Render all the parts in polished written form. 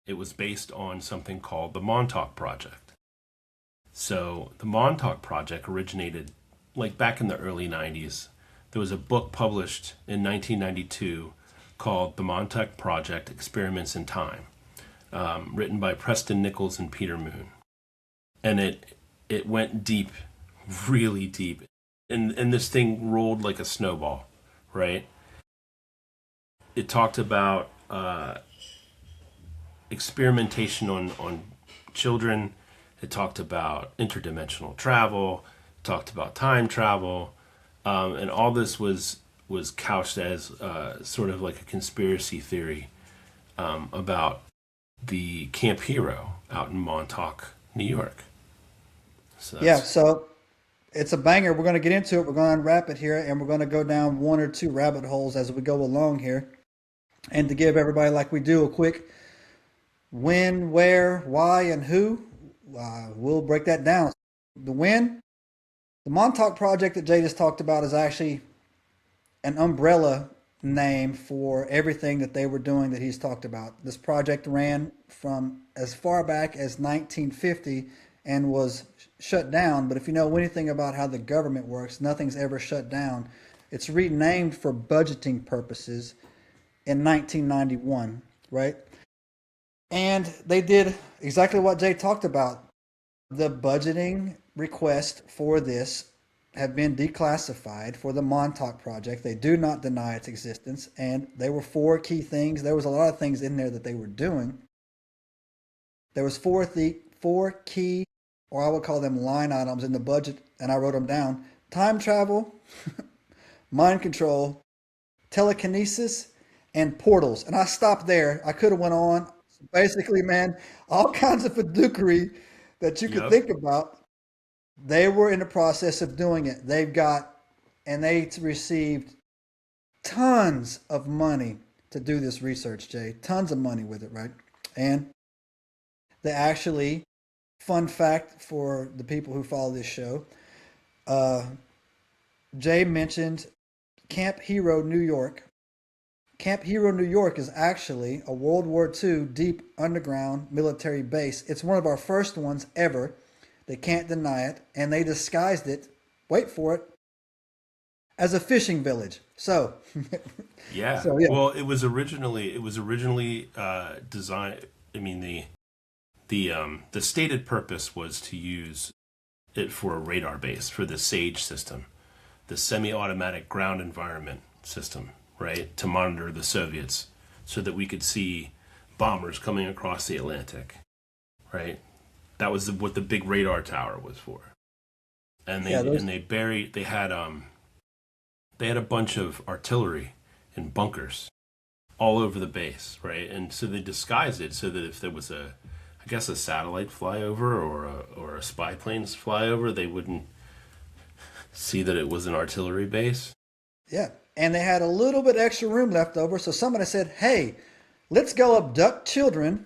It was based on something called the Montauk Project. So the Montauk Project originated like back in the early 90s. There was a book published in 1992 called The Montauk Project Experiments in Time, written by Preston Nichols and Peter Moon. And it went deep, really deep. And this thing rolled like a snowball, right? It talked about experimentation on children. It talked about interdimensional travel. It talked about time travel, and all this was couched as sort of like a conspiracy theory about the Camp Hero out in Montauk, New York. So Yeah, that's so it's a banger. We're going to get into it. We're going to unwrap it here, and we're going to go down one or two rabbit holes as we go along here. And to give everybody, like we do, a quick when, where, why, and who, we'll break that down. The when, the Montauk Project that Jay just talked about is actually an umbrella name for everything that they were doing that he's talked about. This project ran from as far back as 1950 and was shut down. But if you know anything about how the government works, nothing's ever shut down. It's renamed for budgeting purposes in 1991, right? And they did exactly what Jay talked about. The budgeting request for this have been declassified for the Montauk Project. They do not deny its existence, and there were four key things. There was a lot of things in there that they were doing. There was four key, or I would call them line items in the budget, and I wrote them down: time travel, mind control, telekinesis, and portals. And I stopped there. I could have went on. Basically, man, all kinds of fiduciary that you could yep. think about. They were in the process of doing it. And they received tons of money to do this research, Jay. Tons of money with it, right? And they actually, fun fact for the people who follow this show, uh, Jay mentioned Camp Hero, New York. Camp Hero, New York is actually a World War II deep underground military base. It's one of our first ones ever. They can't deny it. And they disguised it, wait for it, as a fishing village. So, Yeah. so yeah, Well, it was originally designed. I mean, the stated purpose was to use it for a radar base for the SAGE system, the semi-automatic ground environment system, right, to monitor the Soviets, so that we could see bombers coming across the Atlantic, right? That was what the big radar tower was for. And yeah, those, they had a bunch of artillery in bunkers all over the base, right? And so they disguised it so that if there was I guess a satellite flyover or a spy plane's flyover, they wouldn't see that it was an artillery base. yeah. And they had a little bit extra room left over. So somebody said, hey, let's go abduct children,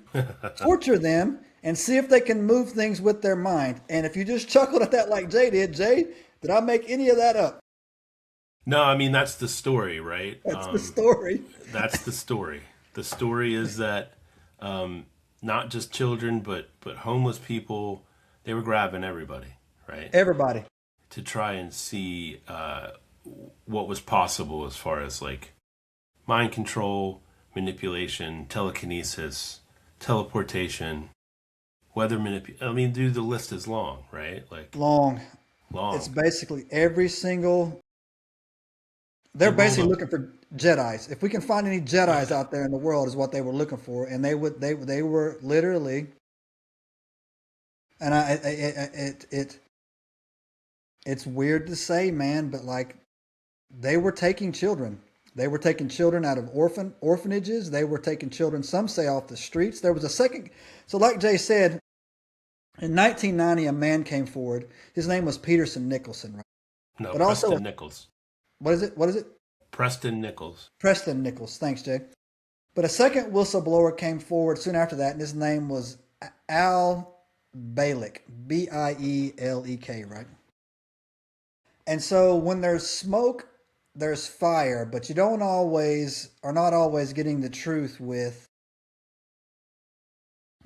torture them, and see if they can move things with their mind. And if you just chuckled at that like Jay did, Jay, did I make any of that up? No, I mean that's the story, right? That's the story. That's the story. The story is that not just children, but homeless people, they were grabbing everybody, right? Everybody. To try and see what was possible as far as like mind control, manipulation, telekinesis, teleportation, weather manipulation. I mean, dude, the list is long, right? Like Long. It's long. basically every single. They're They rolled basically up. looking for Jedi's. If we can find any Jedi's out there in the world, is what they were looking for, and they were literally. And it's weird to say, man, but like they were taking children. They were taking children out of orphanages. They were taking children, some say, off the streets. There was a second. So, like Jay said, in 1990, a man came forward. His name was Peterson Nicholson, right? No, But also, Preston Nichols. what is it? What is it? Preston Nichols. Preston Nichols. Thanks, Jay. But a second whistleblower came forward soon after that, and his name was Al Bielek, Bielek, right? And so when there's smoke, there's fire, but you don't always are not always getting the truth with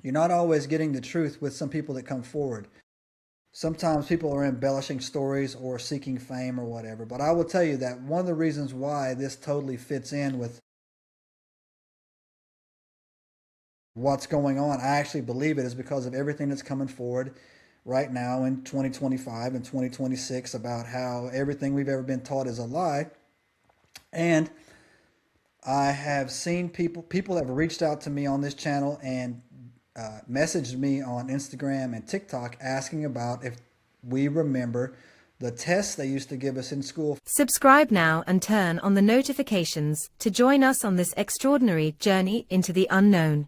You're not always getting the truth with some people that come forward. Sometimes people are embellishing stories or seeking fame or whatever. But I will tell you that one of the reasons why this totally fits in with what's going on, I actually believe it, is because of everything that's coming forward right now in 2025 and 2026 about how everything we've ever been taught is a lie. And I have seen people have reached out to me on this channel and messaged me on Instagram and TikTok asking about if we remember the tests they used to give us in school. Subscribe now and turn on the notifications to join us on this extraordinary journey into the unknown.